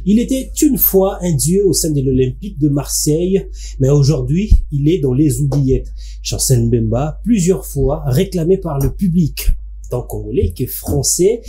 Il était une fois un dieu au sein de l'Olympique de Marseille, mais aujourd'hui, il est dans les oubliettes. Chancel Mbemba, plusieurs fois réclamé par le public, tant congolais que français,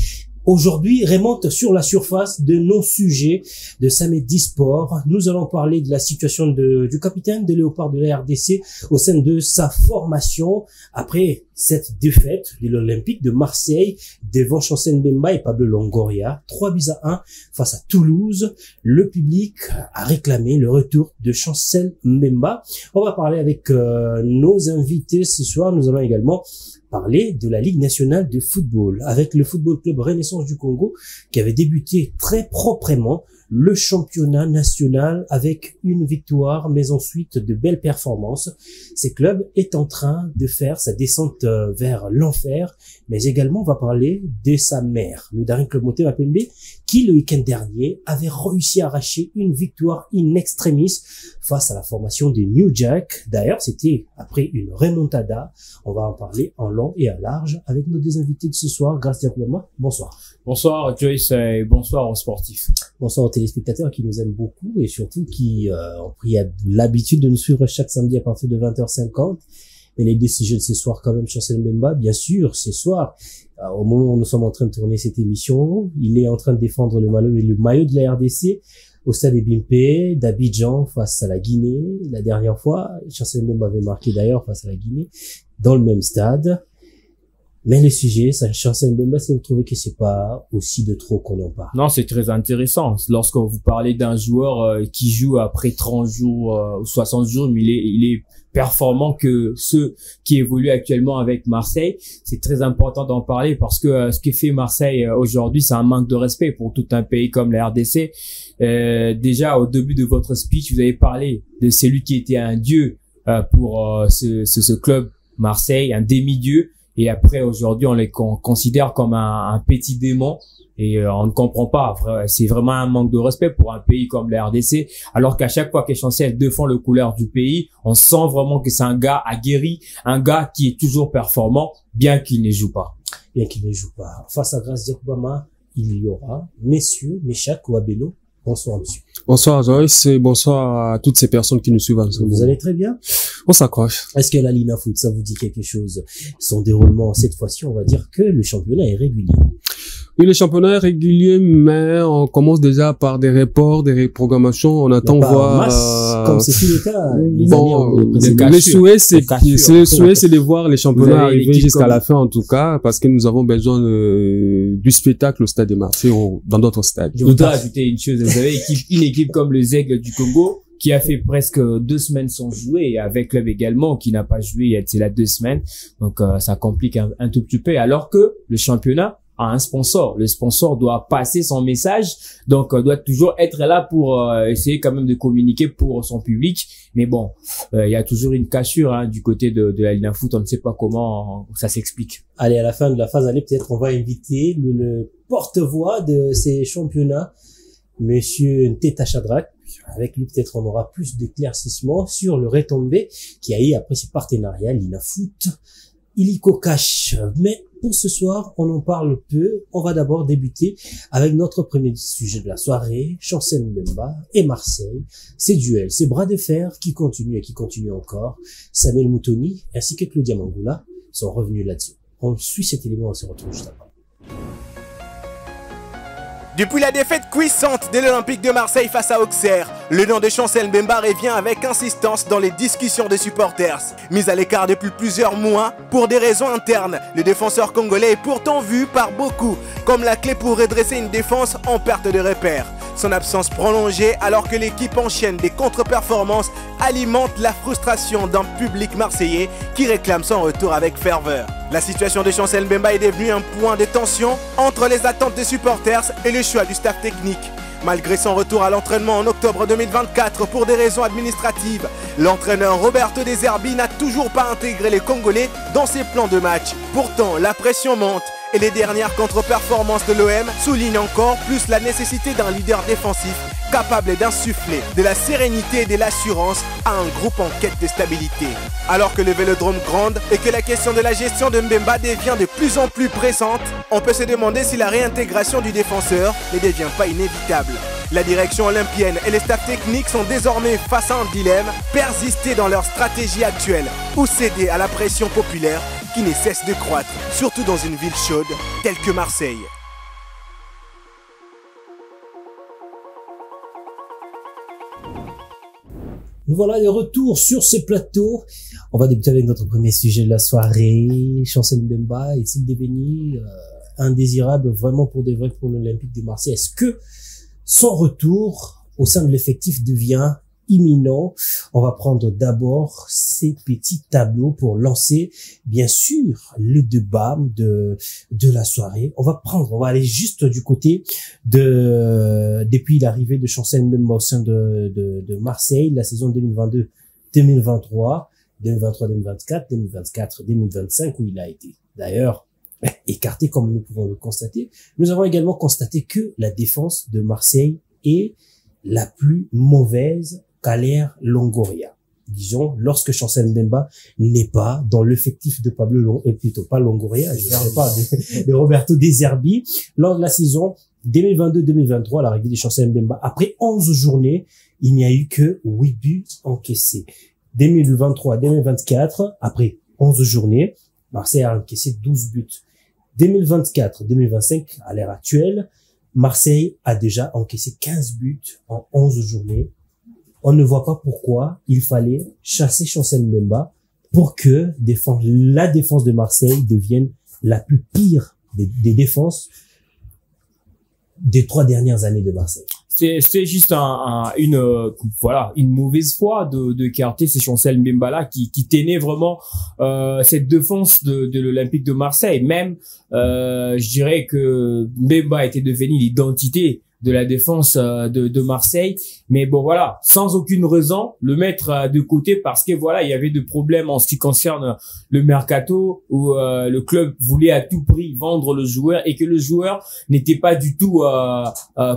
aujourd'hui remonte sur la surface de nos sujets de Samedi Sport. Nous allons parler de la situation du capitaine des Léopards de la RDC au sein de sa formation après cette défaite de l'Olympique de Marseille devant Chancel Mbemba et Pablo Longoria, 3-1 face à Toulouse. Le public a réclamé le retour de Chancel Mbemba. On va parler avec nos invités ce soir. Nous allons également parler de la Ligue nationale de football avec le Football Club Renaissance du Congo qui avait débuté très proprement le championnat national avec une victoire, mais ensuite de belles performances. Ce club est en train de faire sa descente vers l'enfer, mais également on va parler de sa mère, le Daring Club Motema Pembe, qui le week-end dernier avait réussi à arracher une victoire in extremis face à la formation de New Jack. D'ailleurs, c'était après une remontada. On va en parler en long et en large avec nos deux invités de ce soir. Gracia Kouama, bonsoir. Bonsoir Joyce et bonsoir aux sportifs. Bonsoir aux téléspectateurs qui nous aiment beaucoup et surtout qui ont pris l'habitude de nous suivre chaque samedi à partir de 20h50. Mais les décisions de ce soir quand même, Chancel Mbemba, bien sûr, ce soir, au moment où nous sommes en train de tourner cette émission, il est en train de défendre le maillot de la RDC au stade Bimpe d'Abidjan face à la Guinée. La dernière fois, Chancel Mbemba avait marqué d'ailleurs face à la Guinée dans le même stade. Mais le sujet, ça, Chancel Mbemba, est-ce que vous trouvez que c'est pas aussi de trop qu'on en parle? Non, c'est très intéressant. Lorsque vous parlez d'un joueur qui joue après 30 jours ou 60 jours, mais il est performant que ceux qui évoluent actuellement avec Marseille, c'est très important d'en parler parce que ce que fait Marseille aujourd'hui, c'est un manque de respect pour tout un pays comme la RDC. Déjà, au début de votre speech, vous avez parlé de celui qui était un dieu pour ce club Marseille, un demi-dieu. Et après, aujourd'hui, on les considère comme un petit démon et on ne comprend pas. C'est vraiment un manque de respect pour un pays comme la RDC. Alors qu'à chaque fois que Chancel défend le couleur du pays, on sent vraiment que c'est un gars aguerri, un gars qui est toujours performant, bien qu'il ne joue pas. Bien qu'il ne joue pas. Face à Gracia Kouama, il y aura messieurs, Meshak ou Abeno. Bonsoir, monsieur. Bonsoir, Joyce, et bonsoir à toutes ces personnes qui nous suivent en ce moment. Vous allez très bien? On s'accroche. Est-ce que la Lina Foot, ça vous dit quelque chose? Son déroulement, cette fois-ci, on va dire que le championnat est régulier. Oui, le championnat est régulier, mais on commence déjà par des reports, des reprogrammations. On attend voir. Comme c'est tout le cas. Le souhait, c'est de voir les championnats arriver jusqu'à la fin, en tout cas, parce que nous avons besoin du spectacle au Stade de Marseille ou dans d'autres stades. Je voudrais ajouter une chose. Vous avez une équipe comme le Zègle du Congo, qui a fait presque 2 semaines sans jouer, et avec club également, qui n'a pas joué, c'est là 2 semaines. Donc, ça complique un tout petit peu, alors que le championnat a un sponsor. Le sponsor doit passer son message, donc doit toujours être là pour essayer quand même de communiquer pour son public. Mais bon, il y a toujours une cassure du côté de la Ligue Foot. On ne sait pas comment ça s'explique. Allez, à la fin de la phase, peut-être on va inviter le porte-voix de ces championnats, Monsieur Nteta Chadrak. Avec lui, peut-être on aura plus d'éclaircissements sur le retombé qui a eu après ce partenariat Lina Foot, Illico Cash. Mais pour ce soir, on en parle peu. On va d'abord débuter avec notre premier sujet de la soirée, Chancel Mbemba et Marseille. Ces duels, ces bras de fer qui continuent et qui continuent encore. Samuel Moutoni ainsi que Claudia Mangula sont revenus là-dessus. On suit cet élément, on se retrouve juste après. Depuis la défaite cuissante de l'Olympique de Marseille face à Auxerre, le nom de Chancel Mbemba revient avec insistance dans les discussions des supporters. Mis à l'écart depuis plusieurs mois, pour des raisons internes, le défenseur congolais est pourtant vu par beaucoup comme la clé pour redresser une défense en perte de repères. Son absence prolongée alors que l'équipe enchaîne des contre-performances alimente la frustration d'un public marseillais qui réclame son retour avec ferveur. La situation de Chancel Mbemba est devenue un point de tension entre les attentes des supporters et le choix du staff technique. Malgré son retour à l'entraînement en octobre 2024 pour des raisons administratives, l'entraîneur Roberto De Zerbi n'a toujours pas intégré les Congolais dans ses plans de match. Pourtant, la pression monte et les dernières contre-performances de l'OM soulignent encore plus la nécessité d'un leader défensif capable d'insuffler de la sérénité et de l'assurance à un groupe en quête de stabilité. Alors que le Vélodrome gronde et que la question de la gestion de Mbemba devient de plus en plus pressante, on peut se demander si la réintégration du défenseur ne devient pas inévitable. La direction olympienne et les staffs techniques sont désormais face à un dilemme, persister dans leur stratégie actuelle ou céder à la pression populaire qui ne cesse de croître, surtout dans une ville chaude telle que Marseille. Nous voilà de retour sur ce plateau. On va débuter avec notre premier sujet de la soirée. Chancel Mbemba est-il devenu indésirable vraiment pour de vrai pour l'Olympique de Marseille? Est-ce que son retour au sein de l'effectif devient imminent? On va prendre d'abord ces petits tableaux pour lancer, bien sûr, le débat de la soirée. On va aller juste du côté depuis l'arrivée de Chancel Mbemba au sein de Marseille, la saison 2022-2023, 2023-2024, 2024-2025, où il a été d'ailleurs écarté, comme nous pouvons le constater. Nous avons également constaté que la défense de Marseille est la plus mauvaise qu'à l'ère Longoria. Disons, lorsque Chancel Mbemba n'est pas dans l'effectif de pas Longoria, je ne pas de Roberto De Zerbi, lors de la saison 2022-2023, l'arrivée de Chancel Mbemba, après 11 journées, il n'y a eu que 8 buts encaissés. 2023-2024, après 11 journées, Marseille a encaissé 12 buts. 2024-2025, à l'ère actuelle, Marseille a déjà encaissé 15 buts en 11 journées. On ne voit pas pourquoi il fallait chasser Chancel Mbemba pour que la défense de Marseille devienne la plus pire des défenses des 3 dernières années de Marseille. C'est juste une mauvaise foi de Cartier, c'est Chancel Mbemba là qui tenait vraiment cette défense de l'Olympique de Marseille. Même je dirais que Mbemba était devenu l'identité de la défense de Marseille, mais bon voilà, sans aucune raison le mettre de côté parce que voilà, il y avait des problèmes en ce qui concerne le mercato où le club voulait à tout prix vendre le joueur et que le joueur n'était pas du tout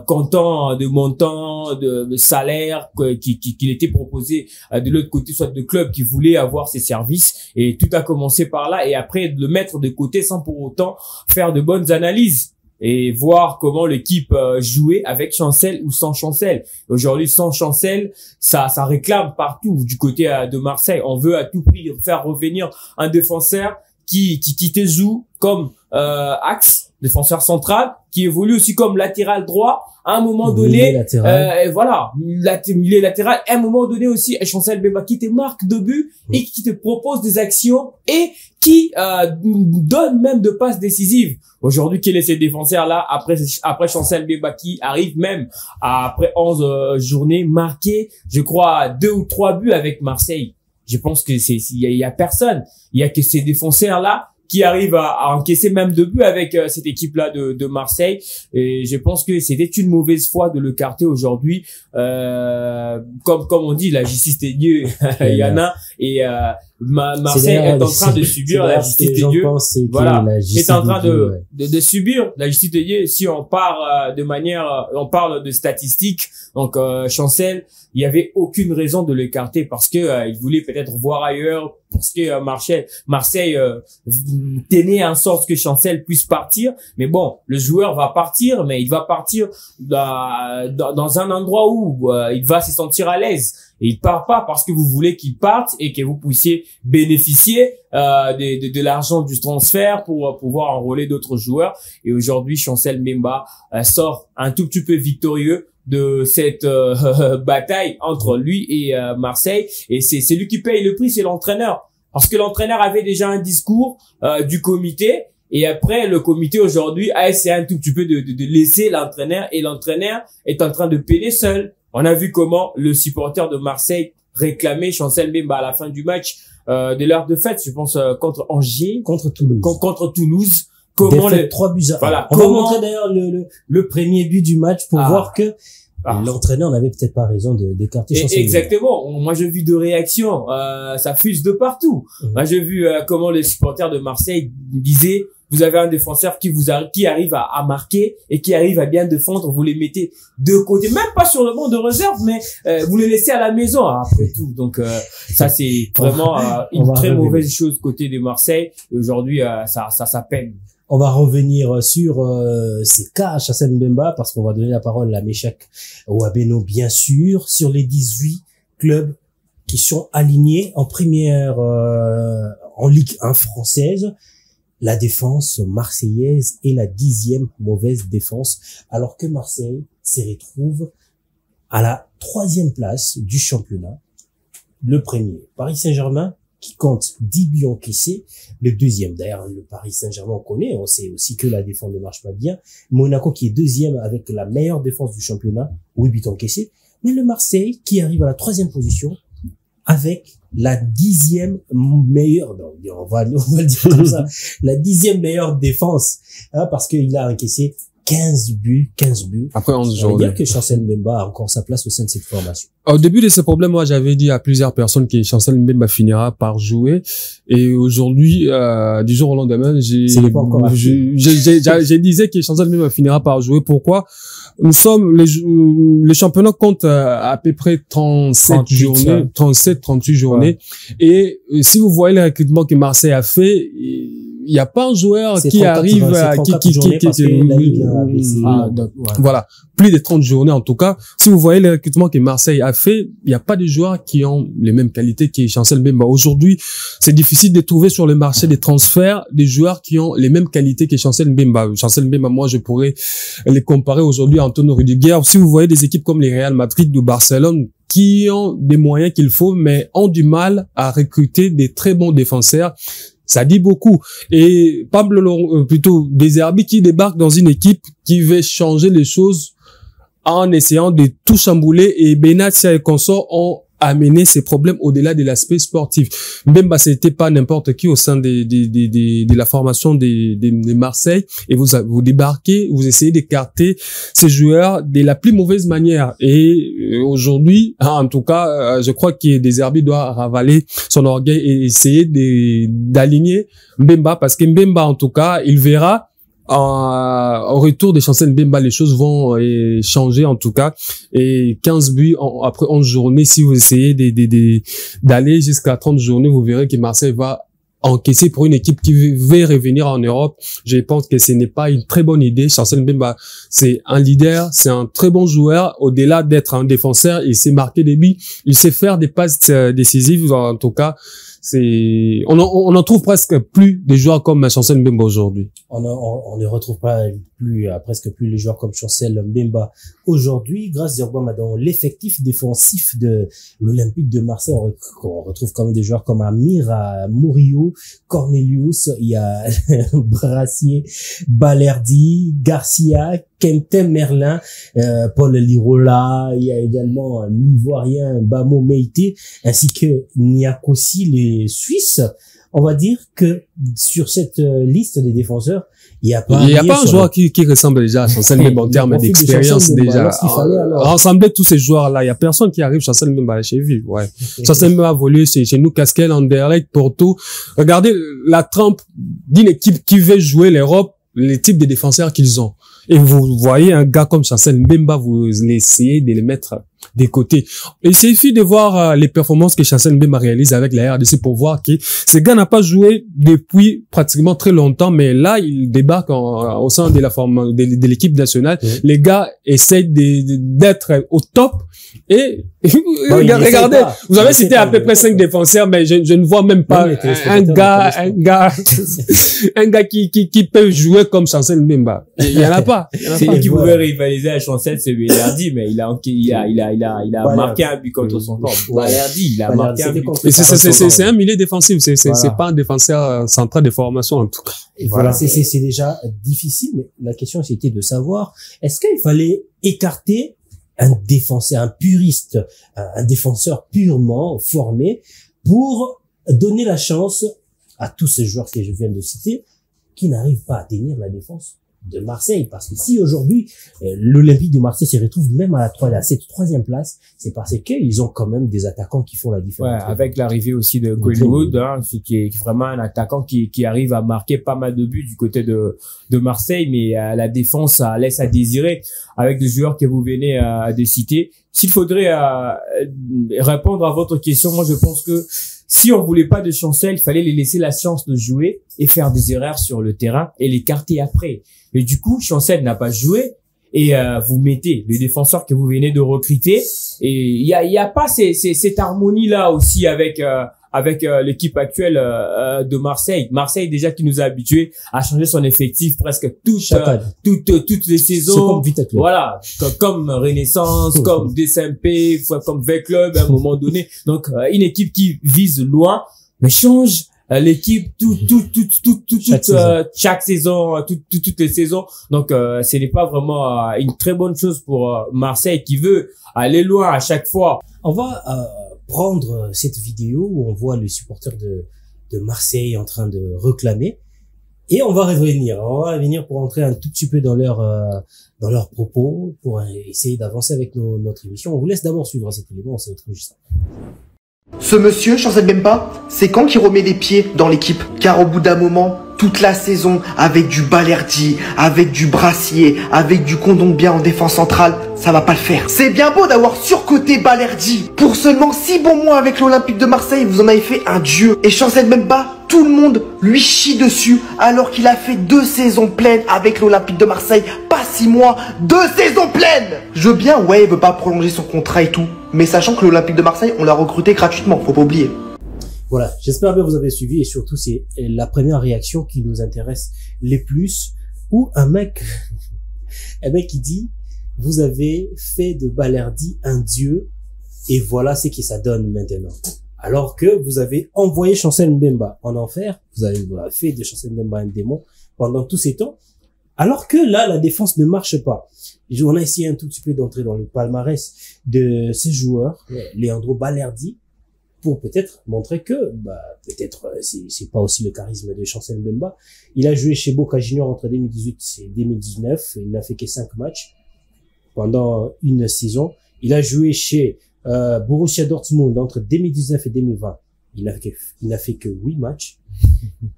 content de montant de salaire qu'il était proposé de l'autre côté, soit de club qui voulait avoir ses services, et tout a commencé par là, et après de le mettre de côté sans pour autant faire de bonnes analyses et voir comment l'équipe jouait avec Chancel ou sans Chancel. Aujourd'hui, sans Chancel, ça réclame partout du côté de Marseille. On veut à tout prix faire revenir un défenseur qui te joue comme axe, défenseur central, qui évolue aussi comme latéral droit à un moment donné. Voilà, il est latéral. À un moment donné aussi, Chancel Mbemba qui te marque de but et qui te propose des actions et qui donne même de passes décisives. Aujourd'hui, quel est ce défenseur-là après Chancel Mbemba qui arrive même après 11 journées marqué, je crois, 2 ou 3 buts avec Marseille. Je pense que il y a personne. Il y a que ces défenseurs-là qui arrivent à encaisser même 2 buts avec cette équipe-là de Marseille. Et je pense que c'était une mauvaise foi de le carter aujourd'hui. Comme on dit, la justice des dieux, il y en a. Et Marseille est en train de subir la justice des dieux. Voilà, est en train de subir la justice des dieux. Si on part on parle de statistiques. Donc Chancel, il y avait aucune raison de l'écarter parce que il voulait peut-être voir ailleurs, parce que Marseille tenait en sorte que Chancel puisse partir. Mais bon, le joueur va partir, mais il va partir dans un endroit où il va se sentir à l'aise. Et il part pas parce que vous voulez qu'il parte et que vous puissiez bénéficier de l'argent du transfert pour pouvoir enrôler d'autres joueurs. Et aujourd'hui, Chancel Mbemba sort un tout petit peu victorieux de cette bataille entre lui et Marseille. Et c'est lui qui paye le prix, c'est l'entraîneur. Parce que l'entraîneur avait déjà un discours du comité. Et après, le comité aujourd'hui a essayé un tout petit peu de laisser l'entraîneur. Et l'entraîneur est en train de peiner seul. On a vu comment le supporter de Marseille réclamait Chancel Mbemba à la fin du match de l'heure de fête, je pense, contre Angers, contre Toulouse. Comment les 3 buts à 1. Voilà. On va montrer d'ailleurs le premier but du match pour voir que l'entraîneur n'avait peut-être pas raison d'écarter Chancel Mbemba. Exactement. Moi, j'ai vu de réactions. Ça fuse de partout. Moi, j'ai vu comment les supporters de Marseille disaient: vous avez un défenseur qui arrive à marquer et qui arrive à bien défendre, vous les mettez de côté, même pas sur le banc de réserve, mais vous les laissez à la maison après tout. Donc ça c'est vraiment une très mauvaise chose côté de Marseille. Et aujourd'hui ça peine. On va revenir sur ces cas à Chancel Mbemba parce qu'on va donner la parole à Meshak Ouabeno, bien sûr, sur les 18 clubs qui sont alignés en première, en Ligue 1 française. La défense marseillaise est la 10e mauvaise défense, alors que Marseille se retrouve à la 3e place du championnat. Le premier, Paris Saint-Germain, qui compte 10 buts encaissés. Le deuxième, d'ailleurs, le Paris Saint-Germain, on connaît, on sait aussi que la défense ne marche pas bien. Monaco, qui est deuxième avec la meilleure défense du championnat, 8 buts encaissés. Mais le Marseille, qui arrive à la 3e position, avec la 10e meilleure, non, on va le dire comme ça, la 10e meilleure défense, hein, parce qu'il a encaissé 15 buts. Après 11 jours. Ça veut dire que Chancel Mbemba a encore sa place au sein de cette formation. Au début de ce problème, moi, j'avais dit à plusieurs personnes que Chancel Mbemba finira par jouer. Et aujourd'hui, du jour au lendemain, j'ai disais que Chancel Mbemba finira par jouer. Pourquoi? Nous sommes, les championnats comptent à peu près 38 journées. Et si vous voyez le recrutement que Marseille a fait, il n'y a pas un joueur qui arrive voilà, plus de 30 journées en tout cas. Si vous voyez le recrutement que Marseille a fait, il n'y a pas de joueurs qui ont les mêmes qualités que Chancel Mbemba. Aujourd'hui, c'est difficile de trouver sur le marché des transferts des joueurs qui ont les mêmes qualités que Chancel Mbemba. Chancel Mbemba, moi, je pourrais les comparer aujourd'hui à Antonio Rudiger. Si vous voyez des équipes comme les Real Madrid ou Barcelone qui ont des moyens qu'il faut, mais ont du mal à recruter des très bons défenseurs, ça dit beaucoup. Et Pablo, plutôt Deserbi qui débarque dans une équipe qui veut changer les choses en essayant de tout chambouler, et Benatia et consorts ont amené ces problèmes au-delà de l'aspect sportif. Mbemba, c'était pas n'importe qui au sein de la formation de Marseille, et vous débarquez, vous essayez d'écarter ces joueurs de la plus mauvaise manière. Et aujourd'hui, en tout cas, je crois que Deserbi doit ravaler son orgueil et essayer d'aligner Mbemba, parce que Mbemba, en tout cas, il verra au retour des Chancel Mbemba, les choses vont changer en tout cas. Et 15 buts après 11 journées, si vous essayez d'aller jusqu'à 30 journées, vous verrez que Marseille va encaisser pour une équipe qui veut revenir en Europe. Je pense que ce n'est pas une très bonne idée. Chancel Mbemba, c'est un leader, c'est un très bon joueur. Au-delà d'être un défenseur, il sait marquer des buts, il sait faire des passes décisives. En tout cas, on en trouve presque plus des joueurs comme Chancel Mbemba aujourd'hui. On ne retrouve pas presque plus les joueurs comme Chancel Mbemba aujourd'hui. Grâce dans l'effectif défensif de l'Olympique de Marseille, on retrouve quand même des joueurs comme Amir, Murillo, Cornelius, il y a Brassier, Balerdi, Garcia, Kentem Merlin, Paul Lirola, il y a également l'Ivoirien Bamo Meïté, ainsi que Niakossi, les Suisses. On va dire que sur cette liste des défenseurs, il n'y a pas un joueur qui ressemble déjà à Chancel Mbemba en termes d'expérience déjà. Rassembler tous ces joueurs-là, il y a personne qui arrive Chancel Mbemba chez lui. Ouais. Chancel Mbemba a volé chez nous, Casquel, Anderlecht, Porto. Regardez la trempe d'une équipe qui veut jouer l'Europe, les types de défenseurs qu'ils ont. Et vous voyez un gars comme Chancel Mbemba, vous essayez de les mettre des côtés. Il suffit de voir les performances que Chancel Mbemba réalise avec la RDC pour voir que ce gars n'a pas joué depuis pratiquement très longtemps, mais là, il débarque au sein de la forme de l'équipe nationale. Les gars essayent d'être au top. Et regardez, vous avez cité à peu près 5 défenseurs, mais je ne vois même pas un gars qui peut jouer comme Chancel Mbemba. Il y en a pas. C'est lui qui pouvait rivaliser avec Chancel, c'est Balerdi, mais il a marqué un but contre son camp. Balerdi, il a marqué un but. C'est un milieu défensif, c'est pas un défenseur central de formation en tout cas. Et voilà, c'est déjà difficile, mais la question c'était de savoir, est-ce qu'il fallait écarter un défenseur, un puriste, un défenseur purement formé pour donner la chance à tous ces joueurs que je viens de citer qui n'arrivent pas à tenir la défense de Marseille. Parce que si aujourd'hui l'Olympique de Marseille se retrouve même à cette 3e place, c'est parce qu'ils ont quand même des attaquants qui font la différence. Ouais, avec l'arrivée aussi de Greenwood, qui est vraiment un attaquant qui arrive à marquer pas mal de buts du côté de Marseille, mais la défense ça laisse à désirer avec des joueurs que vous venez de citer. S'il faudrait répondre à votre question, moi je pense que si on voulait pas de Chancel, il fallait les laisser la chance de jouer et faire des erreurs sur le terrain et l'écarter après. Et du coup, Chancel n'a pas joué et vous mettez le défenseur que vous venez de recruter et il y a pas cette harmonie là aussi avec l'équipe actuelle de Marseille. Marseille déjà qui nous a habitués à changer son effectif presque toutes les saisons. Voilà, comme Renaissance, comme DSMP, comme V-Club à un moment donné. Donc une équipe qui vise loin mais change l'équipe chaque saison, toutes les saisons. Donc ce n'est pas vraiment une très bonne chose pour Marseille qui veut aller loin à chaque fois. On va prendre cette vidéo où on voit les supporters de Marseille en train de réclamer et on va revenir pour entrer un tout petit peu dans leurs propos pour essayer d'avancer avec notre émission. On vous laisse d'abord suivre cet élément, on se retrouve juste après. Ce monsieur, Chancel Mbemba, c'est quand qu'il remet les pieds dans l'équipe? Car au bout d'un moment, toute la saison, avec du Balerdi, avec du Brassier, avec du Kondogbia en défense centrale, ça va pas le faire. C'est bien beau d'avoir surcoté Balerdi. Pour seulement 6 bons mois avec l'Olympique de Marseille, vous en avez fait un dieu. Et Chancel Mbemba, tout le monde lui chie dessus alors qu'il a fait 2 saisons pleines avec l'Olympique de Marseille. Pas 6 mois, 2 saisons pleines. Je veux bien, ouais, il veut pas prolonger son contrat et tout. Mais sachant que l'Olympique de Marseille, on l'a recruté gratuitement, faut pas oublier. Voilà, j'espère bien que vous avez suivi et surtout c'est la première réaction qui nous intéresse les plus où un mec qui dit vous avez fait de Balerdi un dieu et voilà ce que ça donne maintenant. Alors que vous avez envoyé Chancel Mbemba en enfer, vous avez fait de Chancel Mbemba un démon pendant tous ces temps, alors que là la défense ne marche pas. On a essayé un tout petit peu d'entrer dans le palmarès de ces joueurs, Leandro Balerdi, pour peut-être montrer que peut-être c'est pas aussi le charisme de Chancel Mbemba. Il a joué chez Boca Juniors entre 2018 et 2019, il n'a fait que 5 matchs pendant une saison. Il a joué chez Borussia Dortmund entre 2019 et 2020. Il n'a fait que 8 matchs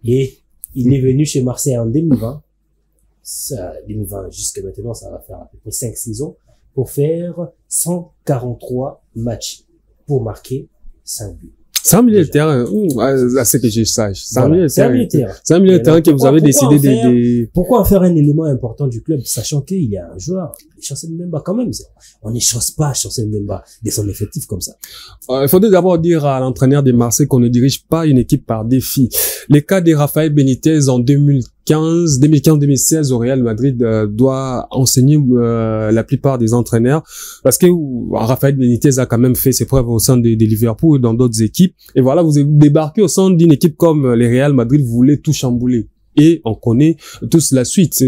et il est venu chez Marseille en 2020. 2020 jusqu'à maintenant, ça va faire à peu près 5 saisons pour faire 143 matchs pour marquer 5 buts. C'est un milieu de terrain, à ce que je sache. C'est un milieu de terrain. C'est un milieu de terrain que vous avez décidé de... Pourquoi en faire un élément important du club, sachant qu'il y a un joueur, Chancel Mbemba quand même, on n'échange pas Chancel Mbemba de son effectif comme ça. Il faudrait d'abord dire à l'entraîneur de Marseille qu'on ne dirige pas une équipe par défi. Les cas de Rafael Benitez en 2015-2016 au Real Madrid doit enseigner la plupart des entraîneurs parce que Rafael Benitez a quand même fait ses preuves au sein de Liverpool et dans d'autres équipes. Et voilà, vous débarquez au sein d'une équipe comme les Real Madrid, vous voulez tout chambouler. Et on connaît tous la suite.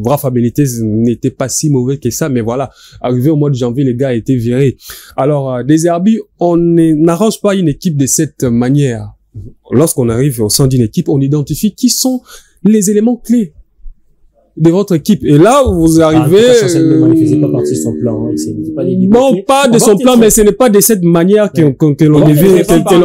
Rafa Benitez n'était pas si mauvais que ça, mais voilà, arrivé au mois de janvier, les gars étaient virés. Alors, des Herbis, on n'arrange pas une équipe de cette manière. Lorsqu'on arrive au sein d'une équipe, on identifie qui sont les éléments clés de votre équipe. Et là, vous arrivez... il faisait pas partie de son plan. Non, pas de son plan, mais ce n'est pas de cette manière que l'on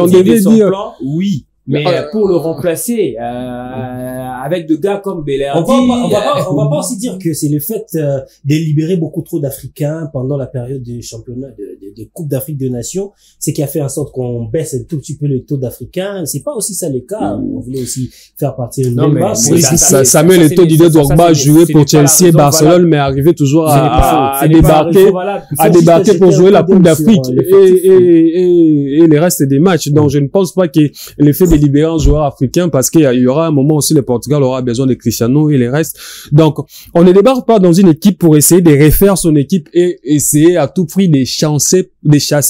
devait dire. Oui. Mais pour le remplacer avec de gars comme Balerdi, on va pas aussi dire que c'est le fait de libérer beaucoup trop d'Africains pendant la période du championnat de Coupe d'Afrique des Nations, c'est qui a fait en sorte qu'on baisse un tout petit peu le taux d'Africains. C'est pas aussi ça le cas. On voulait aussi faire partir de Mbemba. Samuel Eto'o Didier Drogba jouer pour Chelsea et Barcelone, mais arriver toujours à débarquer pour jouer la Coupe d'Afrique et les restes des matchs. Donc je ne pense pas que l'effet de libérer un joueur africain, parce qu'il y aura un moment aussi le Portugal aura besoin de Cristiano et les restes. Donc on ne débarque pas dans une équipe pour essayer de refaire son équipe et essayer à tout prix de chasser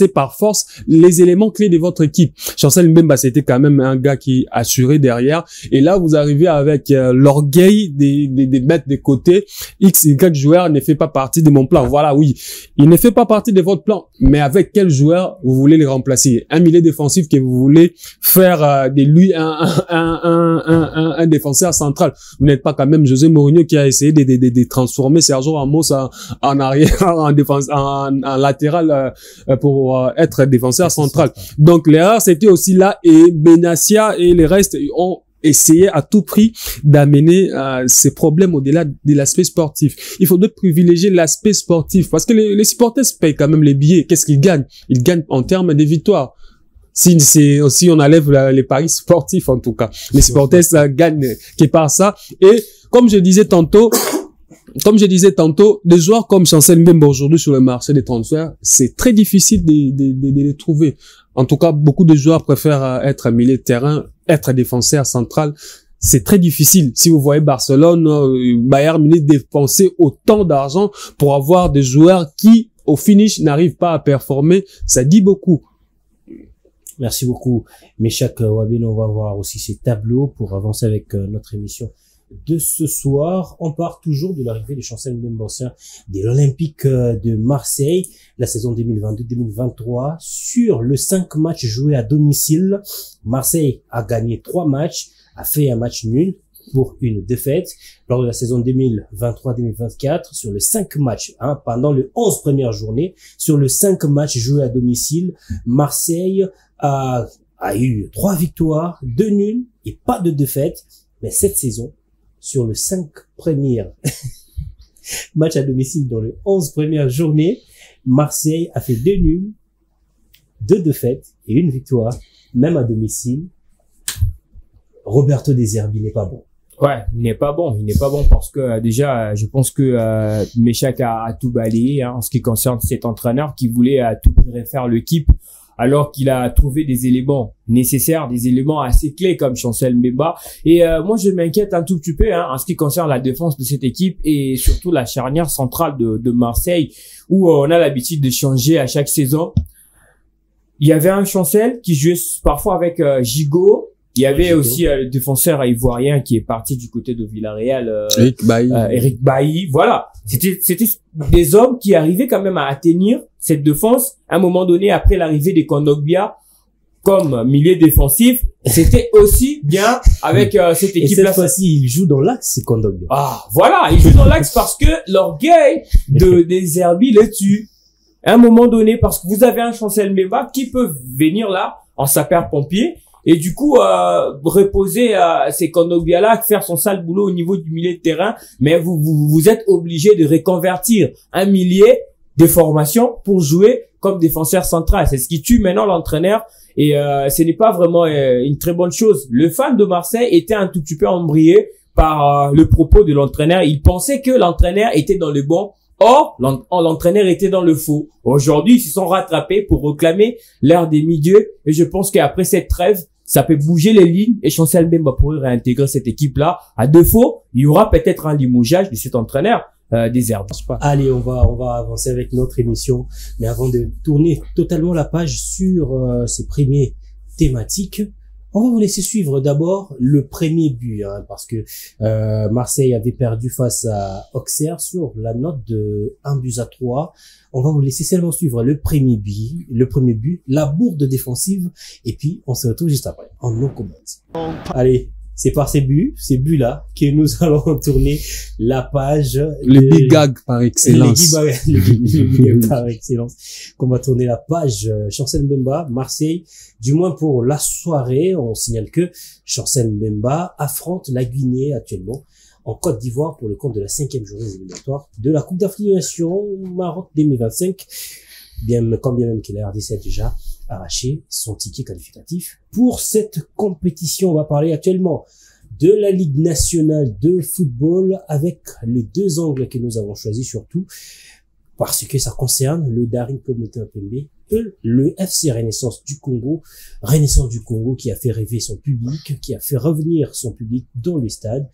par force les éléments clés de votre équipe. Chancel Mbemba, c'était quand même un gars qui assurait derrière, et là vous arrivez avec l'orgueil de mettre de côté X, Y joueur ne fait pas partie de mon plan. Voilà, oui, il ne fait pas partie de votre plan, mais avec quel joueur vous voulez les remplacer? Un milieu défensif que vous voulez faire de lui un défenseur central. Vous n'êtes pas quand même José Mourinho qui a essayé de transformer Sergio Ramos en arrière, en défense, en latéral pour être défenseur central. Donc l'erreur c'était aussi là, et Benassia et les restes ont essayé à tout prix d'amener ces problèmes au-delà de l'aspect sportif. Il faudrait privilégier l'aspect sportif parce que les supporters payent quand même les billets. Qu'est-ce qu'ils gagnent? Ils gagnent en termes de victoires. Si on enlève les paris sportifs, en tout cas. Les supporters, ça gagne, qui par ça. Et, comme je disais tantôt, des joueurs comme Chancel Mbemba aujourd'hui sur le marché des transferts, c'est très difficile de les trouver. En tout cas, beaucoup de joueurs préfèrent être milieu de terrain, être défenseur central. C'est très difficile. Si vous voyez Barcelone, Bayern Munich dépenser autant d'argent pour avoir des joueurs qui, au finish, n'arrivent pas à performer, ça dit beaucoup. Merci beaucoup, Meshak Wabin. On va voir aussi ces tableaux pour avancer avec notre émission de ce soir. On part toujours de l'arrivée de Chancel Mbemba de l'Olympique de Marseille, la saison 2022-2023. Sur le 5 matchs joués à domicile, Marseille a gagné 3 matchs, a fait un match nul pour une défaite. Lors de la saison 2023-2024, sur les 5 matchs, pendant les 11 premières journées, sur les 5 matchs joués à domicile, Marseille a eu 3 victoires, 2 nuls et pas de défaite. Mais cette saison, sur les 5 premiers matchs à domicile dans les 11 premières journées, Marseille a fait 2 nuls, 2 défaites et 1 victoire, même à domicile. Roberto De Zerbi n'est pas bon. Ouais, il n'est pas bon parce que déjà, je pense que Meshak a tout balayé en ce qui concerne cet entraîneur qui voulait à tout prix refaire l'équipe, alors qu'il a trouvé des éléments nécessaires, des éléments assez clés comme Chancel Mbemba. Et moi, je m'inquiète un tout petit peu en ce qui concerne la défense de cette équipe et surtout la charnière centrale de Marseille, où on a l'habitude de changer à chaque saison. Il y avait un Chancel qui jouait parfois avec Gigot. Il y avait aussi le défenseur ivoirien qui est parti du côté de Villarreal, Eric Bailly. Voilà, c'était des hommes qui arrivaient quand même à tenir cette défense. À un moment donné, après l'arrivée des Kondogbia comme milieu défensif, c'était aussi bien avec cette équipe-là. Et cette fois-ci, il joue dans l'axe, c'est Kondogbia. Ah, voilà, il joue dans l'axe parce que l'orgueil des Zerbi le tue. À un moment donné, parce que vous avez un Chancel Mbemba qui peut venir là en sapeur-pompier. Et du coup, reposer ces Kondogbia-là, faire son sale boulot au niveau du milieu de terrain, mais vous êtes obligé de reconvertir un milieu de formation pour jouer comme défenseur central. C'est ce qui tue maintenant l'entraîneur et ce n'est pas vraiment une très bonne chose. Le fan de Marseille était un tout petit peu embrayé par le propos de l'entraîneur. Il pensait que l'entraîneur était dans le bon. Or, l'entraîneur était dans le faux. Aujourd'hui, ils se sont rattrapés pour réclamer l'heure des milieux. Et je pense qu'après cette trêve, ça peut bouger les lignes et Chancel Mbemba pourrait réintégrer cette équipe-là. À défaut, il y aura peut-être un limogeage de cet entraîneur des Herbes. Allez, on va avancer avec notre émission. Mais avant de tourner totalement la page sur ces premiers thématiques, on va vous laisser suivre d'abord le premier but, parce que Marseille avait perdu face à Auxerre sur la note de 1-3. On va vous laisser seulement suivre le premier but, la bourde défensive, et puis on se retrouve juste après, en no comment. Allez, c'est par ces buts-là, que nous allons tourner la page. Le big gag par excellence. Le big gag par excellence. Qu'on va tourner la page Chancel Mbemba, Marseille. Du moins pour la soirée, on signale que Chancel Mbemba affronte la Guinée actuellement en Côte d'Ivoire pour le compte de la 5e journée éliminatoire de la Coupe d'Afrique des Nations Maroc 2025. Quand bien même que la RDC a déjà arraché son ticket qualificatif pour cette compétition. On va parler actuellement de la Ligue nationale de football avec les 2 angles que nous avons choisis, surtout parce que ça concerne le Daring Communauté Pembe et le FC Renaissance du Congo qui a fait rêver son public, qui a fait revenir son public dans le stade,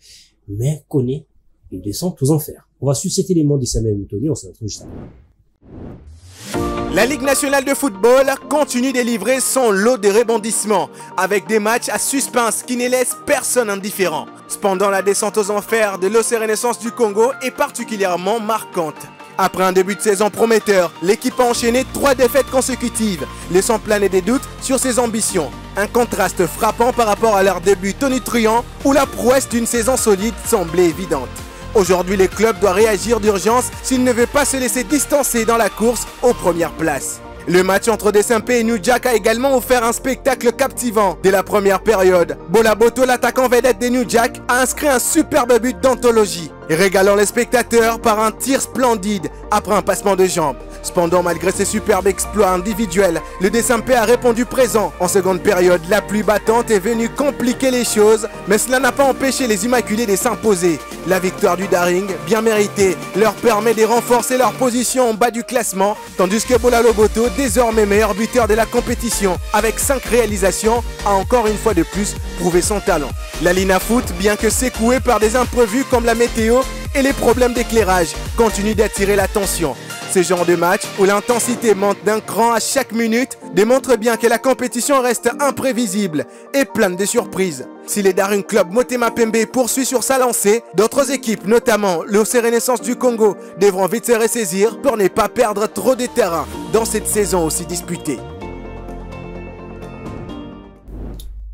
mais connaît une descente aux enfers. On va suivre cet élément de Samuel Moutoni, on se retrouve juste après. La Ligue nationale de football continue de livrer son lot de rebondissements avec des matchs à suspense qui ne laissent personne indifférent. Cependant, la descente aux enfers de l'OC Renaissance du Congo est particulièrement marquante. Après un début de saison prometteur, l'équipe a enchaîné 3 défaites consécutives, laissant planer des doutes sur ses ambitions. Un contraste frappant par rapport à leur début tonitruant où la prouesse d'une saison solide semblait évidente. Aujourd'hui, le club doit réagir d'urgence s'il ne veut pas se laisser distancer dans la course aux premières places. Le match entre Desempe et New Jack a également offert un spectacle captivant. Dès la première période, Bola Boto, l'attaquant vedette des New Jack, a inscrit un superbe but d'anthologie, régalant les spectateurs par un tir splendide après un passement de jambes. Cependant, malgré ses superbes exploits individuels, le Dessampé a répondu présent. En seconde période, la pluie battante est venue compliquer les choses, mais cela n'a pas empêché les Immaculés de s'imposer. La victoire du Daring, bien méritée, leur permet de renforcer leur position en bas du classement, tandis que Bola Loboto, désormais meilleur buteur de la compétition, avec 5 réalisations, a encore une fois de plus prouvé son talent. La Lina Foot, bien que secouée par des imprévus comme la météo et les problèmes d'éclairage, continue d'attirer l'attention. Ce genre de match où l'intensité monte d'un cran à chaque minute démontre bien que la compétition reste imprévisible et pleine de surprises. Si les Daring Club Motema Pembe poursuit sur sa lancée, d'autres équipes, notamment l'OC Renaissance du Congo, devront vite se ressaisir pour ne pas perdre trop de terrain dans cette saison aussi disputée.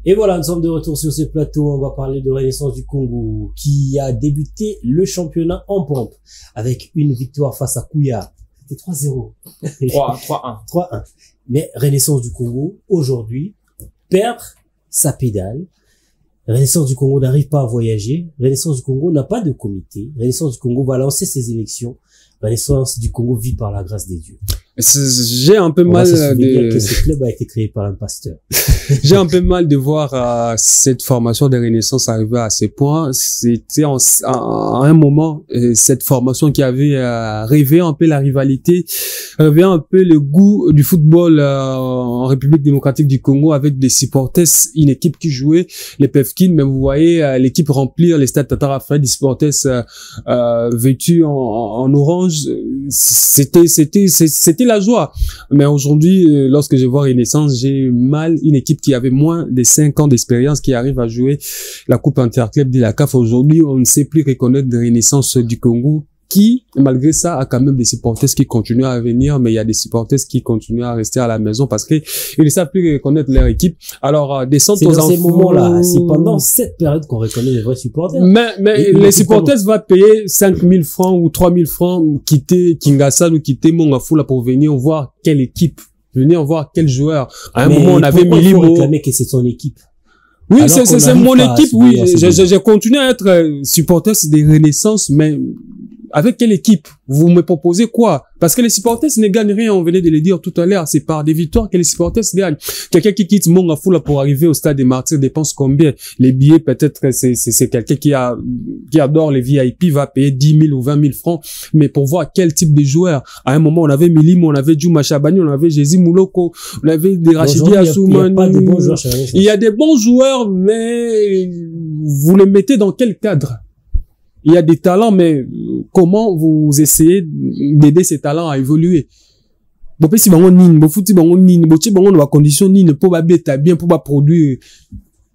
Et voilà, nous sommes de retour sur ce plateau. On va parler de Renaissance du Congo qui a débuté le championnat en pompe avec une victoire face à Kouya. C'était 3-0. 3-1. 3-1. Mais Renaissance du Congo, aujourd'hui, perd sa pédale. Renaissance du Congo n'arrive pas à voyager. Renaissance du Congo n'a pas de comité. Renaissance du Congo va lancer ses élections. Renaissance du Congo vit par la grâce des dieux. J'ai un peu mal de... que ce club a été créé par un pasteur. J'ai un peu mal de voir cette formation de Renaissance arriver à ce point. C'était à un moment cette formation qui avait rêvé un peu la rivalité, rêvé un peu le goût du football en République démocratique du Congo avec des supporters, une équipe qui jouait les Pefkin, mais vous voyez l'équipe remplir les stades Tata Raphaël, des supporters vêtus en orange. C'était la joie. Mais aujourd'hui, lorsque je vois Renaissance, j'ai mal. Une équipe qui avait moins de 5 ans d'expérience qui arrive à jouer la Coupe Interclub de la CAF. Aujourd'hui, on ne sait plus reconnaître de Renaissance du Congo qui, malgré ça, a quand même des supporters qui continuent à venir, mais il y a des supporters qui continuent à rester à la maison parce que ils ne savent plus reconnaître leur équipe. Alors, descendre aux enfants. C'est dans ces moments-là, c'est pendant cette période qu'on reconnaît les vrais supporters. Mais les supporters vont payer 5 000 francs ou 3 000 francs, quitter Kinshasa ou quitter Mongafula pour venir voir quelle équipe, venir voir quel joueur. À un moment, on avait mis il faut réclamer que c'est son équipe. Oui, c'est mon équipe, oui. J'ai continué à être supporter des Renaissance, mais avec quelle équipe? Vous me proposez quoi? Parce que les supporters ne gagnent rien, on venait de le dire tout à l'heure, c'est par des victoires que les supporters gagnent. Quelqu'un qui quitte Mongafula pour arriver au stade des Martyrs dépense combien? Les billets, peut-être c'est quelqu'un qui adore les VIP, va payer 10 000 ou 20 000 francs, mais pour voir quel type de joueur. À un moment, on avait Milim, on avait Djouma Chabani, on avait Jésus Mouloko, on avait des Rachidi Assoumani. Il y a des bons joueurs, mais vous les mettez dans quel cadre? Il y a des talents, mais comment vous essayez d'aider ces talents à évoluer? Bon, si on va condition pour bien, pour produire.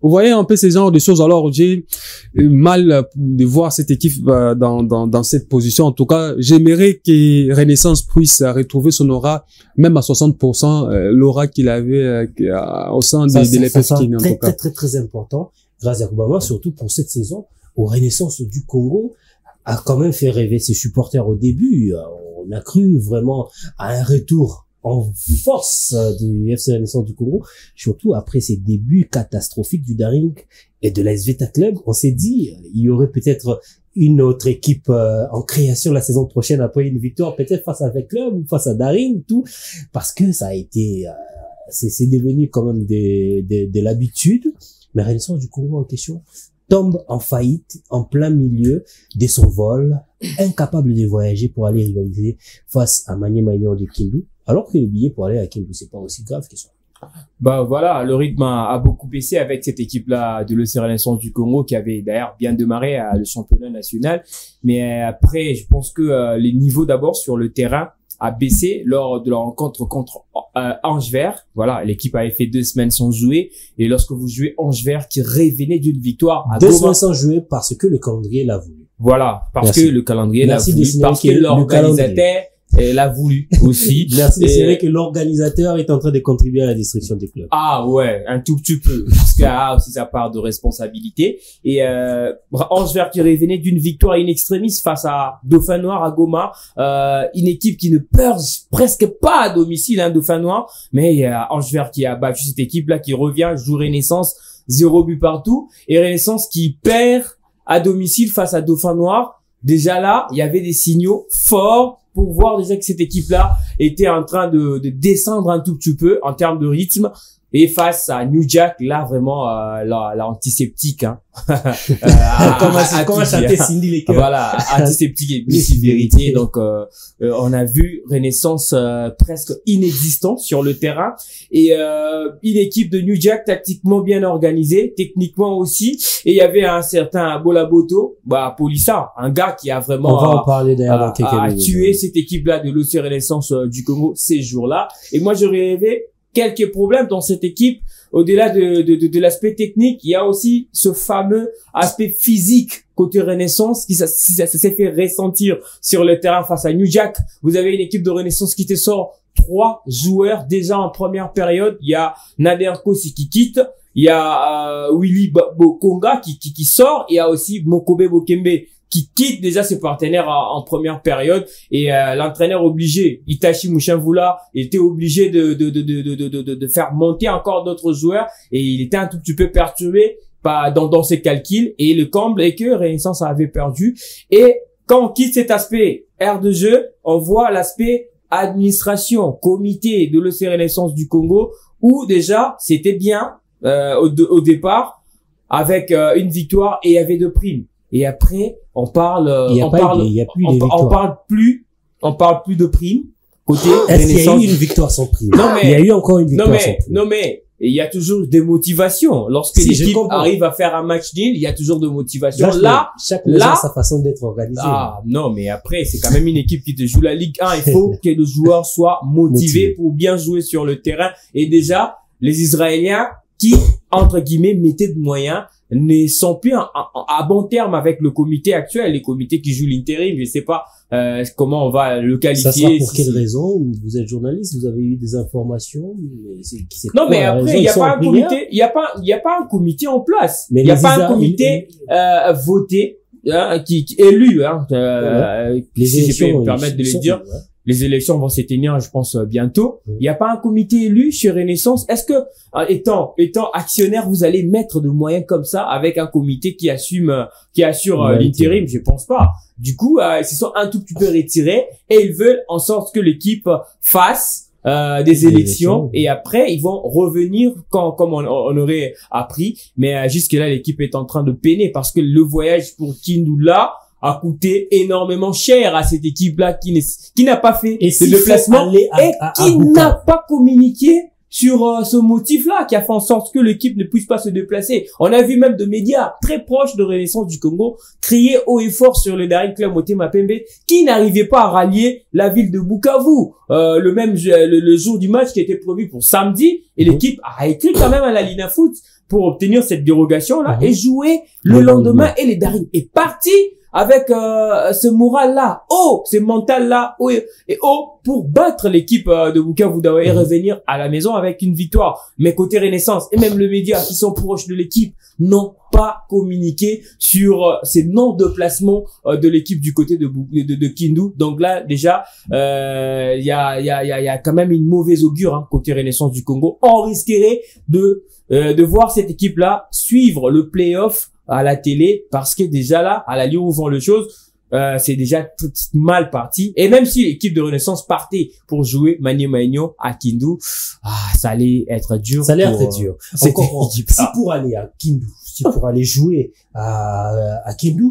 Vous voyez un peu ces genres de choses. Alors, j'ai mal de voir cette équipe dans cette position. En tout cas, j'aimerais que Renaissance puisse retrouver son aura, même à 60%, l'aura qu'il avait au sein de l'EPFKIN. Très important. Grâce à Obama, surtout pour cette saison. Aux Renaissance du Congo a quand même fait rêver ses supporters au début. On a cru vraiment à un retour en force du FC Renaissance du Congo, surtout après ces débuts catastrophiques du Daring et de la Sveta Club. On s'est dit, il y aurait peut-être une autre équipe en création la saison prochaine après une victoire, peut-être face à Sveta Club ou face à Daring, tout, parce que ça a été, c'est devenu quand même de l'habitude. Mais Renaissance du Congo en question tombe en faillite en plein milieu de son vol, incapable de voyager pour aller rivaliser face à Maniema Union de Kindu, alors que le billet pour aller à Kindu, c'est pas aussi grave que ça. Bah voilà, le rythme a beaucoup baissé avec cette équipe-là de l'OC Renaissance du Congo qui avait d'ailleurs bien démarré le championnat national. Mais après, je pense que les niveaux d'abord sur le terrain a baissé lors de la rencontre contre Ange-Vert. Voilà, l'équipe avait fait 2 semaines sans jouer. Et lorsque vous jouez Ange-Vert qui revenait d'une victoire à 2 semaines sans jouer parce que le calendrier l'a voulu. Voilà, parce que le calendrier l'a voulu, parce que l'organisateur l'a voulu aussi. Merci de signaler que l'organisateur est en train de contribuer à la destruction du club. Ah ouais, un tout petit peu. Parce qu'il y a aussi sa part de responsabilité. Et Ange-Vert qui revenait d'une victoire in extremis face à Dauphin Noir à Goma. Une équipe qui ne perd presque pas à domicile, Dauphin Noir. Mais il y a Ange-Vert qui a battu cette équipe-là, qui revient, joue Renaissance, 0 but partout. Et Renaissance qui perd à domicile face à Dauphin Noir. déjà là, il y avait des signaux forts pour voir déjà que cette équipe-là était en train de descendre un tout petit peu en termes de rythme. Et face à New Jack, là vraiment l'antiseptique, hein. Comment chanter Cindy les cœurs. Voilà, antiseptique et sévérité. Donc on a vu Renaissance presque inexistant sur le terrain et une équipe de New Jack tactiquement bien organisée, techniquement aussi. Et il y avait un certain Bolaboto, Polissa, un gars qui a vraiment on va en parler d'ailleurs a tué cette équipe-là de l'OC Renaissance du Congo ces jours-là. Et moi je rêvais quelques problèmes dans cette équipe. Au-delà de l'aspect technique, il y a aussi ce fameux aspect physique côté Renaissance qui ça s'est fait ressentir sur le terrain face à New Jack. Vous avez une équipe de Renaissance qui te sort 3 joueurs déjà en première période. Il y a Nader Kossi qui quitte, il y a Willy Bokonga qui sort, il y a aussi Mokobe Bokembe qui quitte déjà ses partenaires en première période et l'entraîneur obligé, Itachi Mushamvula, était obligé de faire monter encore d'autres joueurs et il était un tout petit peu perturbé dans ses calculs et le comble est que Renaissance avait perdu. Et quand on quitte cet aspect aire de jeu, on voit l'aspect administration, comité de l'OC Renaissance du Congo où déjà c'était bien au départ avec une victoire et il y avait 2 primes. Et après, on parle plus de primes. Côté Est-ce qu'il y a eu une victoire sans prime? Non, mais, il y a eu encore une victoire sans prime. Non, mais, il y a toujours des motivations. Lorsque l'équipe arrive à faire un match nul, il y a toujours de motivation. Chaque maison a sa façon d'être organisée. Ah, non, mais après, c'est quand même une équipe qui te joue la Ligue 1. Il faut que le joueur soit motivé pour bien jouer sur le terrain. Et déjà, les Israéliens qui, entre guillemets, mettaient de moyens, ne sont plus à bon terme avec le comité actuel, les comités qui jouent l'intérim. Je sais pas comment on va le qualifier. Ça sera pour quelle raison? Vous êtes journaliste, vous avez eu des informations. Non, mais après il y a pas un comité, il y a pas un comité en place. Il y a pas un comité voté, qui élu. Les si élections, je peux me permettre de le dire. Ouais. Les élections vont se tenir, je pense, bientôt. Il n'y a pas un comité élu chez Renaissance. Est-ce que, étant actionnaire, vous allez mettre de moyens comme ça avec un comité qui assure l'intérim? Je pense pas. Du coup, ils se sont un tout petit peu retirés et ils veulent en sorte que l'équipe fasse des élections et après ils vont revenir comme on aurait appris. Mais jusque-là, l'équipe est en train de peiner parce que le voyage pour Kindoula a coûté énormément cher à cette équipe-là qui n'a pas fait de déplacement et qui n'a pas communiqué sur ce motif-là, qui a fait en sorte que l'équipe ne puisse pas se déplacer. On a vu même de médias très proches de Renaissance du Congo crier haut et fort sur le Daring Club Motema Pembe qui n'arrivait pas à rallier la ville de Bukavu. Le jour du match qui était prévu pour samedi et l'équipe a écrit quand même à la Lina Foot pour obtenir cette dérogation-là et jouer le lendemain et les Daring est parti avec ce moral-là, ce mental-là, pour battre l'équipe de Bukavu Dawa et revenir à la maison avec une victoire. Mais côté Renaissance, et même les médias qui sont proches de l'équipe, n'ont pas communiqué sur ces non-déplacements de l'équipe du côté de Kindu. Donc là, déjà, il y a quand même une mauvaise augure côté Renaissance du Congo. On risquerait de voir cette équipe-là suivre le play-off à la télé parce que déjà là, à la lieu où vont les choses, c'est déjà tout mal parti. Et même si l'équipe de Renaissance partait pour jouer Magno à Kindu, ça allait être dur. Ça allait être dur. Si pour aller à Kindu, si pour aller jouer à Kindu,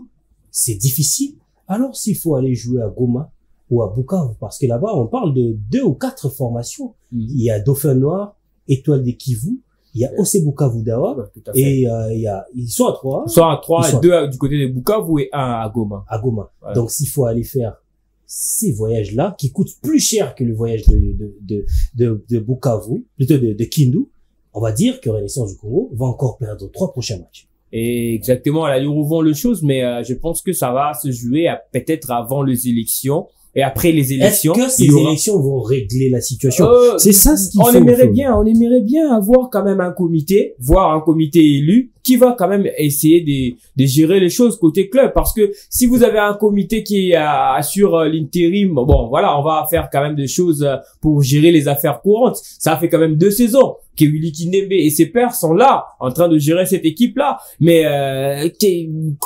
c'est difficile. Alors s'il faut aller jouer à Goma ou à Bukavu, parce que là-bas on parle de 2 ou 4 formations. Il y a Dauphin Noir, Étoile des Kivu. Il y a aussi Bukavu Dawa et ils sont à 3. Ils sont à 3 et 2 du côté de Bukavu et 1 à Goma. Voilà. Donc s'il faut aller faire ces voyages-là qui coûtent plus cher que le voyage de Bukavu, plutôt de Kindu, on va dire que Renaissance du Congo va encore perdre 3 prochains matchs. Et exactement, à la où vont les choses, mais je pense que ça va se jouer peut-être avant les élections. et après les élections, est-ce que ces élections vont régler la situation? C'est ça ce qu'il faut. On aimerait bien avoir quand même un comité, voire un comité élu qui va quand même essayer de gérer les choses côté club, parce que si vous avez un comité qui assure l'intérim, bon voilà, on va faire quand même des choses pour gérer les affaires courantes. Ça fait quand même 2 saisons que Willy Kindembe et ses pairs sont là en train de gérer cette équipe là, mais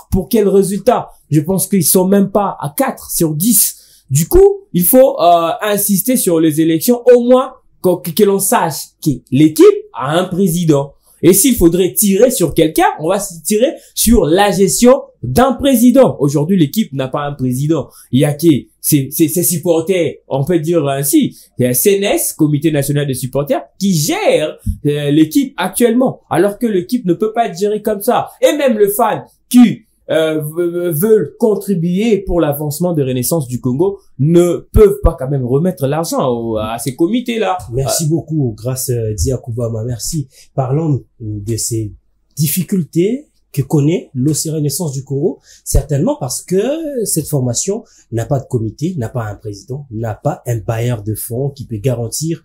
pour quel résultat? Je pense qu'ils sont même pas à 4 sur 10. Du coup, il faut insister sur les élections, au moins que l'on sache que l'équipe a un président. Et s'il faudrait tirer sur quelqu'un, on va se tirer sur la gestion d'un président. Aujourd'hui, l'équipe n'a pas un président. Il y a ses supporters, on peut dire ainsi. Il y a CNS, Comité National des Supporters, qui gère l'équipe actuellement. Alors que l'équipe ne peut pas être gérée comme ça. Et même le fan qui veulent contribuer pour l'avancement de Renaissance du Congo ne peuvent pas quand même remettre l'argent à ces comités-là. Merci beaucoup, grâce Diakoubama, merci. Parlons de ces difficultés que connaît l'OC Renaissance du Congo, certainement parce que cette formation n'a pas de comité, n'a pas un président, n'a pas un bailleur de fonds qui peut garantir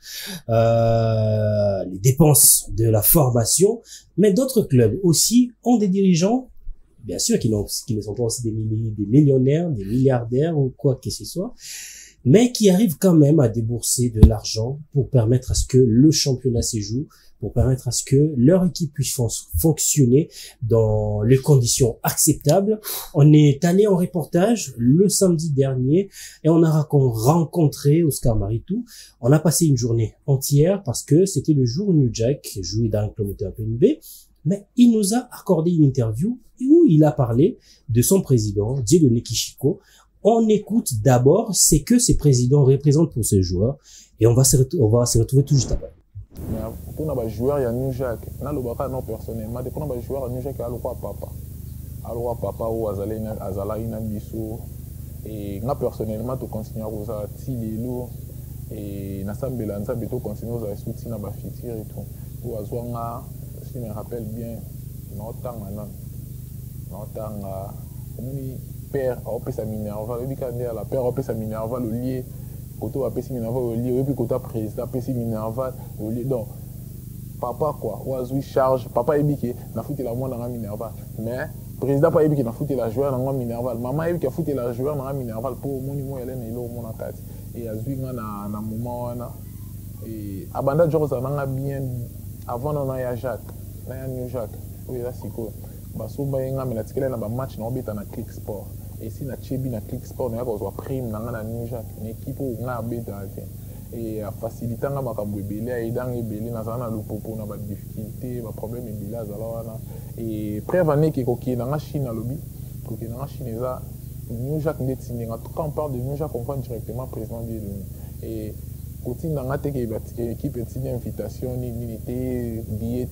les dépenses de la formation, mais d'autres clubs aussi ont des dirigeants, bien sûr, qui ne sont pas aussi des millionnaires, des milliardaires ou quoi que ce soit, mais qui arrivent quand même à débourser de l'argent pour permettre à ce que le championnat se joue, pour permettre à ce que leur équipe puisse fonctionner dans les conditions acceptables. On est allé en reportage le samedi dernier et on a rencontré Oscar Maritou. On a passé une journée entière parce que c'était le jour où New Jack jouait dans le club de PNB. Mais il nous a accordé une interview où il a parlé de son président, Dieudonné Kishiko. On écoute d'abord ce que ces présidents représentent pour ces joueurs et on va se retrouver tout juste après. Mais pour les joueurs, il y a New Jack. Non personnellement, pour les joueurs, New Jack, il y a le papa. Alors papa ou Azala Inabiso. Et moi personnellement, tu continues à vous attirer et Nasambela Nzambe tu continues à soutenir na bafitir et tout. Ou azwanga, si je me rappelle bien, notanga père a opé sa Minerva, le bicandé à la père a opé sa Minerva le lié. Côté à Pessi Minerva au lié, et puis côté président à Pessi Minerva au lié. Donc papa quoi, oazui charge, papa ébiqué, n'a foutu la moi dans la Minerva. Mais président pas ébiqué n'a foutu la joueur dans la Minerva. Maman ébiqué a foutu la joueur dans la Minerva pour mon niveau Hélène et l'eau mon attaque. Et azui na moment na et abanda Georges na bien avant on a Jacques, na New Jacques, oui là siko. Baso ba nga mena tikela na ba match na obeta na Click Sport. Et si na chebi na Click Sport na ko zo prime na na New Jack une équipe na beta et a faciliter nga makambo ebele a edang ebele na zana lupopo na ba difficulté ba problème ebele azala wana et prévenir que koki na nga Chine lobby koki na nga Chine eza New Jack ndetini nga tout quand on parle de New Jack on va directement président de et côté na nga te que équipe est invitation ni unité billet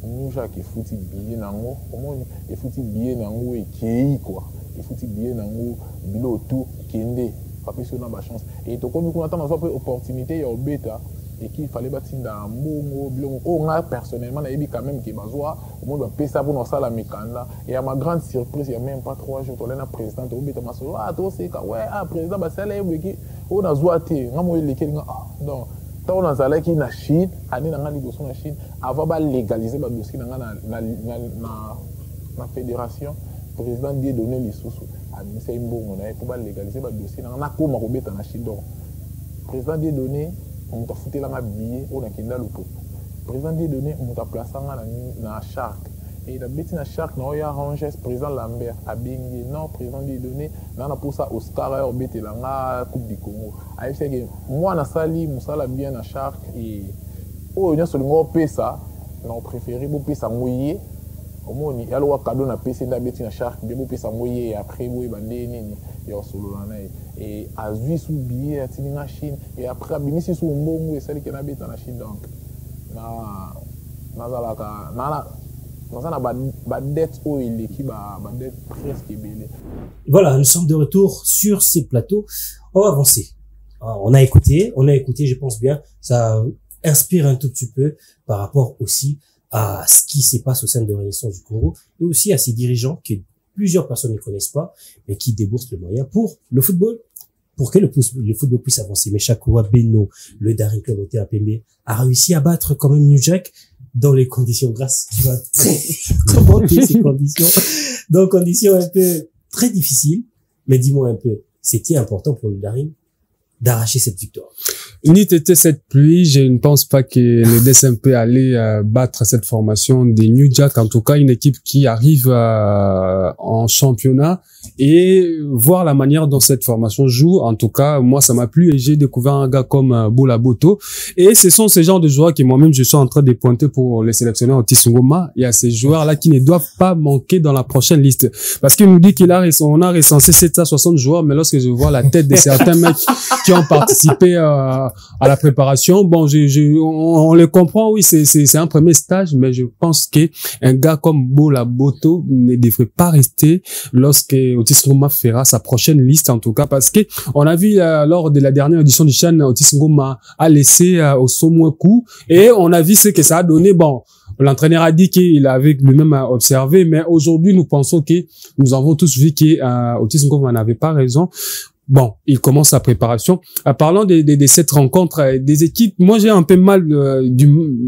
New Jack est foutu billet nango comment est foutu billet nango et qui quoi il faut bien nango bilo tout kende papi sur na ba chance et to comme on attend dans une opportunité ya beta et qu'il fallait batinda mbongo bilo on a personnellement na ebi quand même qui bazwa au monde va payer ça pour nous ça la mikanda et à ma grande surprise il y a même pas 3 jours to la président to beta maso to c'est ka ouais président ba sala ebiki on a zoaté ngamo le kelinga donc tant on a zala qui na Chine ani na ngani boso na Chine avant ba légaliser ba dossier na fédération président dit donner les sous à ministère mbongo na pour légaliser ba dossier na koma ko beta na Chine donc président dit donner on t'a foutu la billet on a kinda lopo président dit donner on t'a placé na Shark et la bête na Shark na ya arrangé président Lambert a bengi non président dit donner na pour ça Oscar a bête la nga coupe du Congo a fait que moi na sali musala bien na Shark et oh il y a seulement pesa non préféré pour pesa moyer omoni yalo wa cadeau na PC na beti na Shark bebo pesa moye après boye bande nini ya solo na et azui sous billet atini na Chine et après abimisi sous mbongo et sali ke na beta na Chine donc na zalaka na ba dette o ileki ba dette presque belé. Voilà, nous sommes de retour sur ces plateaux. On va avancer. On a écouté, je pense bien, ça inspire un tout petit peu par rapport aussi à ce qui se passe au sein de Renaissance du Congo et aussi à ces dirigeants que plusieurs personnes ne connaissent pas mais qui déboursent les moyens pour le football. pour que le football puisse avancer. Mais Chakoua Beno, le Daring Club au Apembe, a réussi à battre quand même New Jack dans les conditions grasses. Tu vas très commenter ces conditions. Dans conditions un peu très difficiles. Mais dis-moi un peu, c'était important pour le Daring d'arracher cette victoire. N'eût été cette pluie, je ne pense pas que les DSMP allaient battre cette formation des New Jack. En tout cas, une équipe qui arrive en championnat et voir la manière dont cette formation joue. En tout cas, moi, ça m'a plu et j'ai découvert un gars comme Bola Boto. Et ce sont ces genres de joueurs que moi-même, je suis en train de pointer pour les sélectionneurs Otis Ngoma. Il y a ces joueurs-là qui ne doivent pas manquer dans la prochaine liste. Parce qu'il nous dit qu'on a recensé 760 joueurs, mais lorsque je vois la tête de certains mecs qui ont participé à la préparation, bon, on le comprend, oui, c'est un premier stage, mais je pense que un gars comme Bola Boto ne devrait pas rester lorsque Otis Ngoma fera sa prochaine liste, en tout cas, parce que on a vu lors de la dernière édition du Chan, Otis Ngoma a laissé au sommet un coup, et on a vu ce que ça a donné. Bon, l'entraîneur a dit qu'il avait lui-même observé, mais aujourd'hui, nous pensons que nous avons tous vu que Otis Ngoma n'avait pas raison. Bon, il commence sa préparation. Parlant de cette rencontre des équipes, moi j'ai un peu mal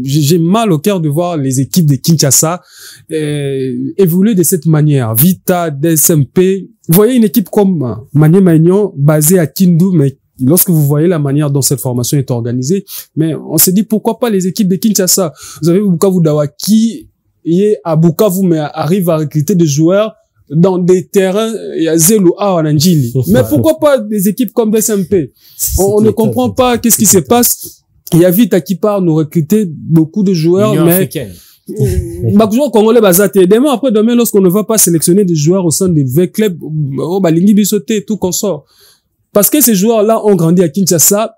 j'ai mal au cœur de voir les équipes de Kinshasa évoluer de cette manière. Vita, DSMP, vous voyez une équipe comme Mané Magnon basée à Kindu, mais lorsque vous voyez la manière dont cette formation est organisée, mais on se dit pourquoi pas les équipes de Kinshasa. Vous avez Bukavu Dawa qui est à Bukavu mais arrive à recruter des joueurs dans des terrains, il y a Zelo en Anjili. Mais pourquoi pas des équipes comme DSMP? On ne comprend pas qu'est-ce qui se passe. Il y a Vita qui part nous recruter beaucoup de joueurs, mais joueurs congolais basaté. Demain, lorsqu'on ne va pas sélectionner des joueurs au sein des V clubs, Balingi Bisoté, tout qu'on sort. Parce que ces joueurs-là ont grandi à Kinshasa,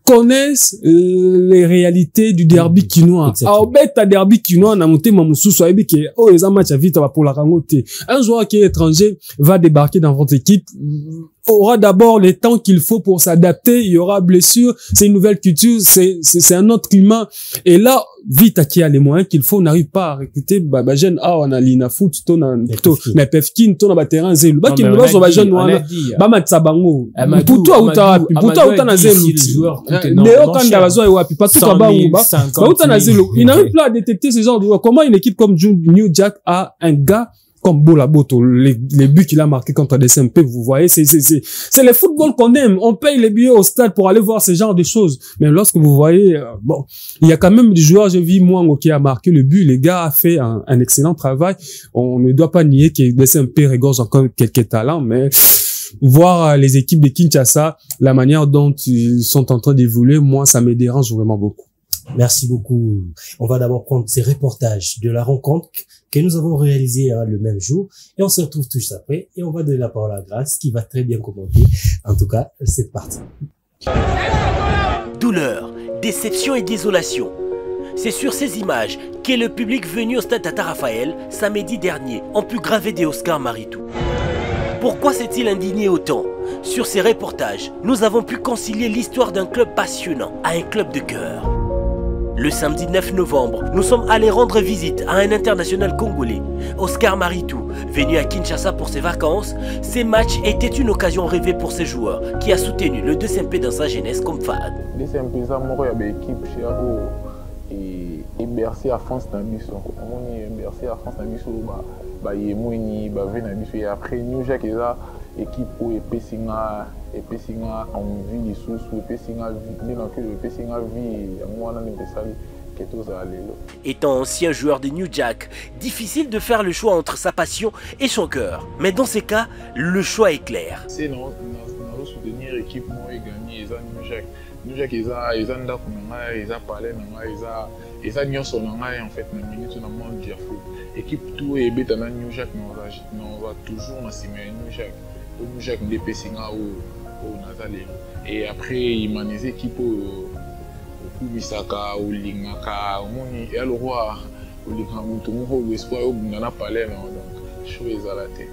connaissent les réalités du derby kinois. Beta derby kinois na monté mamususu ayebi ke les matchs à vite pour la rangote. Un joueur qui est étranger va débarquer dans votre équipe, aura d'abord le temps qu'il faut pour s'adapter, il y aura blessure, c'est une nouvelle culture, c'est un autre climat. Et là, vite qui a les moyens qu'il faut, on n'arrive pas à recruter jeune on a lina foot to na pefkin to na terrain zelu ba ki nous ba jeune wana ba matsabango puto uta na zelu Léo Kanda bazo wapi pas tout ba uta na zelu. Il n'arrive pas à détecter ce genre de joueurs. Comment une équipe comme New Jack a un gars comme Bola Boto, les buts qu'il a marqués contre DSMP, vous voyez, c'est le football qu'on aime. On paye les billets au stade pour aller voir ce genre de choses. Mais lorsque vous voyez, bon, il y a quand même des joueurs, j'ai vu Mwango qui a marqué le but. Les gars a fait un excellent travail. On ne doit pas nier que DSMP regorge encore quelques talents, mais voir les équipes de Kinshasa, la manière dont ils sont en train d'évoluer, moi, ça me dérange vraiment beaucoup. Merci beaucoup. On va d'abord prendre ces reportages de la rencontre que nous avons réalisé le même jour et on se retrouve tout juste après et on va donner la parole à Grace qui va très bien commenter. En tout cas, c'est parti. Douleur, déception et désolation. C'est sur ces images que le public venu au stade Tata Raphaël samedi dernier ont pu graver des Oscar Maritou. Pourquoi s'est-il indigné autant? Sur ces reportages, nous avons pu concilier l'histoire d'un club passionnant à un club de cœur. Le samedi 9 novembre, nous sommes allés rendre visite à un international congolais, Oscar Maritou, venu à Kinshasa pour ses vacances. Ces matchs étaient une occasion rêvée pour ses joueurs, qui a soutenu le DSMP dans sa jeunesse comme fan. DSMP, ça m'a eu une équipe et bercé à France dans le on est bercé à France dans le Yemoni, et après New Jack, équipe où Pessinga en vie sous Pessinga vie moi étant ancien joueur de New Jack, difficile de faire le choix entre sa passion et son cœur. Mais dans ces cas, le choix est clair. C'est non soutenir l'équipe moi et gagner New Jack. New Jack ils a parlé ils a nyonso en fait na minute na monde du foot. Équipe tout et beta na New Jack on va toujours na simer New Jack. New Jack de Pessinga au Nazalé. Et après il m'a des équipes au Kubisaka au Lingaka au Moni et le roi au Lingamuto au espoir au Bungana Palais donc chose à la tête.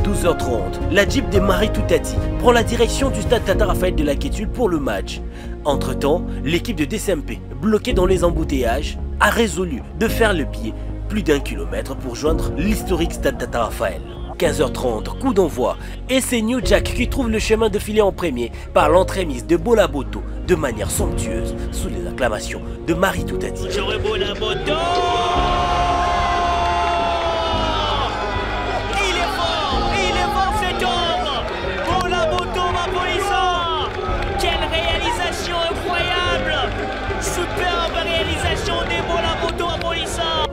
12h30, la Jeep de Maritou Tati prend la direction du stade Tata Raphaël de la Kétule pour le match. Entre-temps, l'équipe de DSMP, bloquée dans les embouteillages, a résolu de faire le pied plus d'1 kilomètre pour joindre l'historique stade Tata Raphaël. 15h30, coup d'envoi. Et c'est New Jack qui trouve le chemin de filer en premier par l'entremise de Bolaboto de manière somptueuse, sous les acclamations de Maritou Tati. J'aurais Bolaboto! Il est fort cet homme! Bolaboto Mapolissa! Quelle réalisation incroyable! Superbe réalisation des Bolaboto Mapolissa!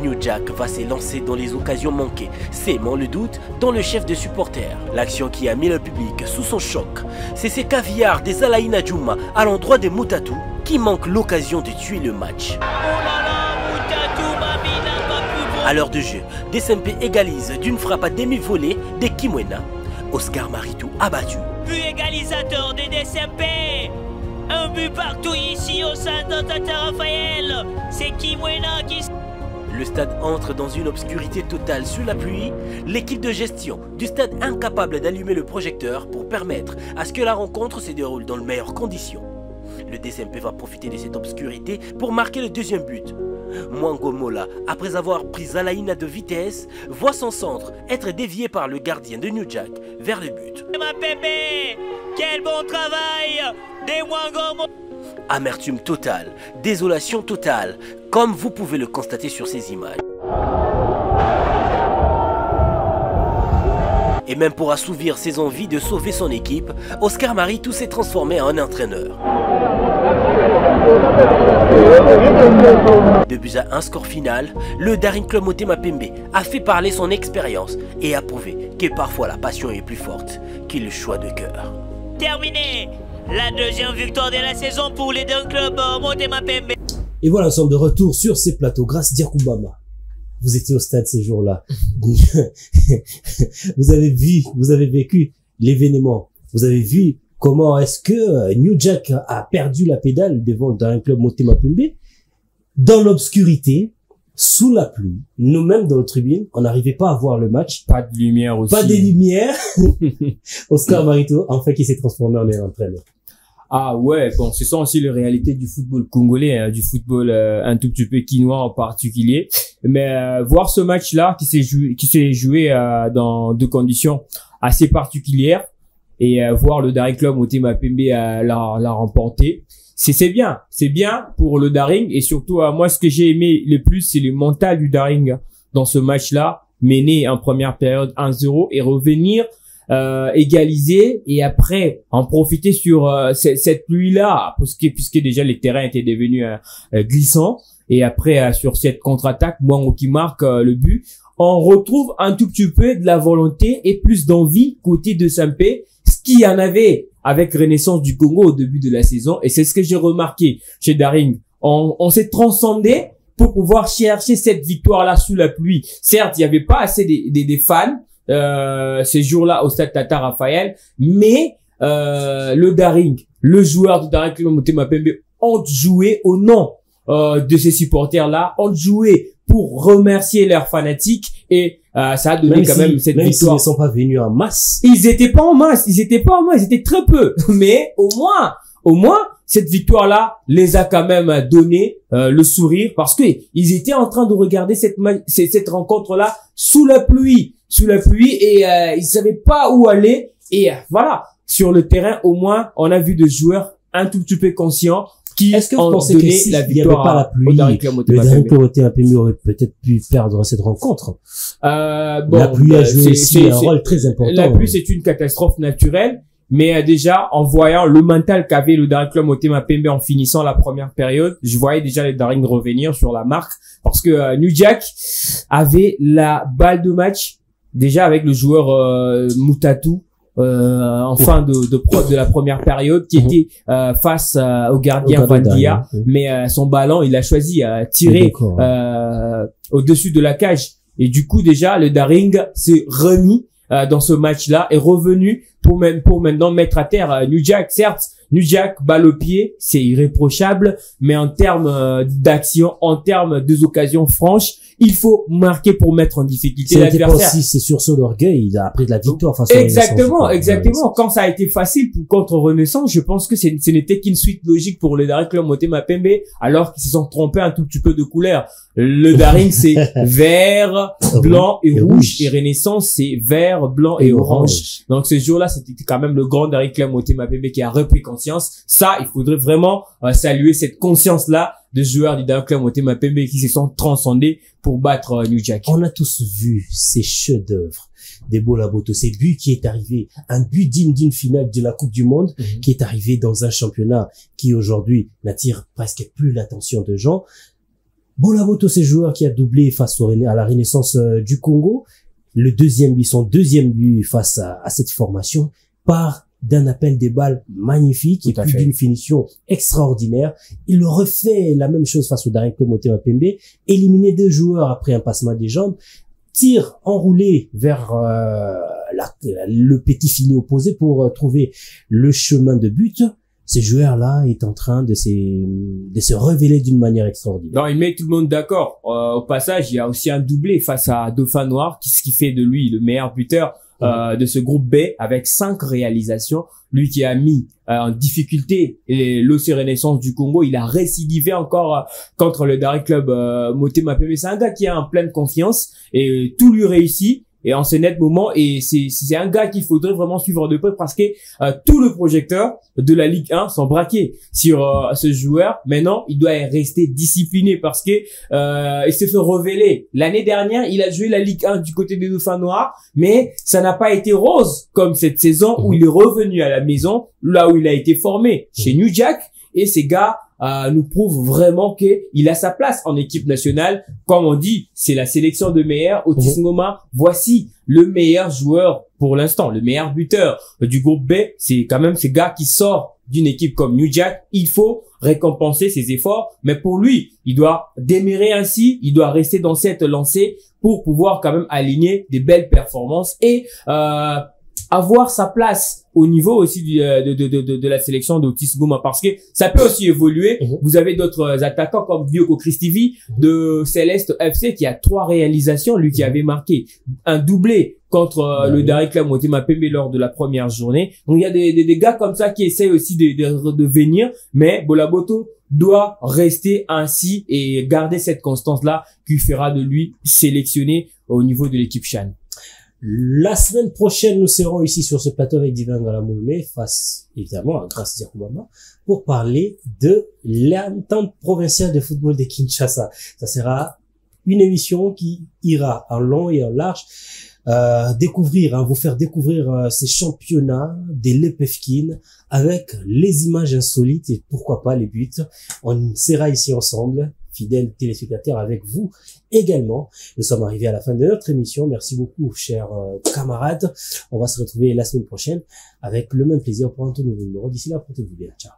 New Jack va s'élancer dans les occasions manquées, sémant le doute dans le chef de supporters. L'action qui a mis le public sous son choc, c'est ces caviards des Alaïna Djouma à l'endroit des Moutatou qui manquent l'occasion de tuer le match. Oh là là, Moutatou Mami n'a pas pu... À l'heure de jeu, DSMP égalise d'une frappe à demi-volée des Kimwena. Oscar Maritou abattu. But égalisateur des DSMP! Un but partout ici au sein de Tata Raphaël! C'est Kimwena qui... Le stade entre dans une obscurité totale sous la pluie, l'équipe de gestion du stade incapable d'allumer le projecteur pour permettre à ce que la rencontre se déroule dans les meilleures conditions. Le DSMP va profiter de cette obscurité pour marquer le deuxième but. Mwango Mola, après avoir pris Zalaïna de vitesse, voit son centre être dévié par le gardien de New Jack vers le but. Ma Pépé, quel bon travail des Mwango Mola. Amertume totale, désolation totale, comme vous pouvez le constater sur ces images. Et même pour assouvir ses envies de sauver son équipe, Oscar Maritou s'est transformé en entraîneur. De buts à un score final, le Daring Club Motema Pembe a fait parler son expérience et a prouvé que parfois la passion est plus forte que le choix de cœur. Terminé. La deuxième victoire de la saison pour les deux clubs Motema Pembe. Et voilà, nous sommes de retour sur ces plateaux grâce à Dirkoubama. Vous étiez au stade ces jours-là. Vous avez vécu l'événement. Vous avez vu comment est-ce que New Jack a perdu la pédale devant un club Motema Pembe. Dans l'obscurité, sous la pluie, nous-mêmes dans le tribune, on n'arrivait pas à voir le match. Pas de lumière aussi. Pas de lumière. Oscar Maritou, enfin, qui s'est transformé en entraîneur. Ah ouais, bon, c'est ça aussi la réalité du football congolais, hein, du football un tout petit peu quinois en particulier. Mais voir ce match-là qui s'est joué dans deux conditions assez particulières et voir le Daring Club Motema Pembe la remporter, c'est bien pour le Daring et surtout moi ce que j'ai aimé le plus c'est le mental du Daring dans ce match-là, mener en première période 1-0 et revenir égaliser et après en profiter sur cette pluie-là puisque déjà les terrains étaient devenus glissants et après sur cette contre-attaque Mwango qui marque le but, on retrouve un tout petit peu de la volonté et plus d'envie côté de Sampé, ce qu'il y en avait avec Renaissance du Congo au début de la saison et c'est ce que j'ai remarqué chez Daring. On s'est transcendé pour pouvoir chercher cette victoire-là sous la pluie. Certes, il y avait pas assez des fans ces jours-là au stade Tata Raphaël, mais le Daring, le joueur de Daring Club Motema Pembe ont joué au nom de ces supporters-là, ont joué pour remercier leurs fanatiques et ça a donné même cette victoire. Même s'ils ne sont pas venus en masse. Ils étaient pas en masse, ils étaient très peu, mais au moins cette victoire-là les a quand même donné le sourire parce que ils étaient en train de regarder cette rencontre-là sous la pluie et ils savaient pas où aller et voilà, sur le terrain au moins on a vu des joueurs un tout petit peu conscients qui ont donné la victoire au Daring Club Motema Pembe. Le Daring Club Motema Pembe aurait peut-être pu perdre cette rencontre. Bon, la pluie a joué aussi un rôle très important. La pluie c'est une catastrophe naturelle. Mais déjà, en voyant le mental qu'avait le Daring Club Motema Pembe en finissant la première période, je voyais déjà les Daring revenir sur la marque parce que New Jack avait la balle de match déjà avec le joueur Moutatou en fin de la première période qui était face au gardien Vandia, mais son ballon il a choisi à tirer au-dessus de la cage et du coup déjà le Daring s'est remis dans ce match-là est revenu pour maintenant mettre à terre New Jack. Certes, New Jack, balle au pied, c'est irréprochable, mais en termes d'action, en termes d'occasions franches, il faut marquer pour mettre en difficulté l'adversaire. C'est sursaut d'orgueil après de la victoire face à Exactement. Quand ça a été facile contre Renaissance, je pense que ce n'était qu'une suite logique pour le Daring Club Motema Pembe, alors qu'ils se sont trompés un tout petit peu de couleur. Le Daring, c'est vert, blanc et rouge. Et Renaissance, c'est vert, blanc et orange. Donc ce jour-là, c'était quand même le grand Daring Club Motema Pembe qui a repris conscience. Ça, il faudrait vraiment saluer cette conscience-là de joueurs du Daring Club Motema Pembe qui se sont transcendés pour battre New Jack. On a tous vu ces chefs-d'œuvre des Bola Boto, ces buts qui est arrivé, un but digne d'une finale de la Coupe du Monde, qui est arrivé dans un championnat qui aujourd'hui n'attire presque plus l'attention de gens. Bola Boto, ce joueur qui a doublé face à la Renaissance du Congo, son deuxième but face à cette formation, part d'un appel des balles magnifique et puis d'une finition extraordinaire. Il refait la même chose face au Daring Club Motema Pembe, éliminer 2 joueurs après un passement des jambes, tire enroulé vers le petit filet opposé pour trouver le chemin de but. Ce joueur-là est en train de se révéler d'une manière extraordinaire. Non, il met tout le monde d'accord. Au passage, il y a aussi un doublé face à Dauphin Noir, ce qui fait de lui le meilleur buteur de ce groupe B avec 5 réalisations. Lui qui a mis en difficulté l'OC Renaissance du Congo, il a récidivé encore contre le Daring Club Motema Pembe. C'est un gars qui est en pleine confiance et tout lui réussit. Et en ce net moment, et c'est un gars qu'il faudrait vraiment suivre de près parce que tout le projecteur de la Ligue 1 sont braqués sur ce joueur. Maintenant, il doit rester discipliné parce que il s'est fait révéler. L'année dernière, il a joué la Ligue 1 du côté des Dauphins Noirs, mais ça n'a pas été rose comme cette saison où il est revenu à la maison, là où il a été formé chez New Jack. Et ces gars nous prouve vraiment qu'il a sa place en équipe nationale. Comme on dit, c'est la sélection de meilleurs. Otis Ngoma, voici le meilleur joueur pour l'instant, le meilleur buteur du groupe B. C'est quand même ce gars qui sort d'une équipe comme New Jack. Il faut récompenser ses efforts, mais pour lui, il doit démarrer ainsi, il doit rester dans cette lancée pour pouvoir quand même aligner des belles performances et avoir sa place au niveau aussi de la sélection d'Otis Ngoma parce que ça peut aussi évoluer. Vous avez d'autres attaquants comme Bioko Christivi de Céleste FC qui a 3 réalisations, lui qui avait marqué un doublé contre le Daring Club Motema Pembe lors de la première journée. Donc il y a des gars comme ça qui essayent aussi de venir, mais Bola Boto doit rester ainsi et garder cette constance-là qui fera de lui sélectionné au niveau de l'équipe Chan. La semaine prochaine, nous serons ici sur ce plateau avec Divin Ngalamoulme face, évidemment, à Grace Diakoubama, pour parler de l'entente provinciale de football de Kinshasa. Ça sera une émission qui ira en long et en large, vous faire découvrir ces championnats des Lepefkin avec les images insolites et pourquoi pas les buts. On sera ici ensemble, fidèles téléspectateurs, avec vous également. Nous sommes arrivés à la fin de notre émission. Merci beaucoup, chers camarades. On va se retrouver la semaine prochaine avec le même plaisir pour un tout nouveau numéro. D'ici là, portez-vous bien. Ciao.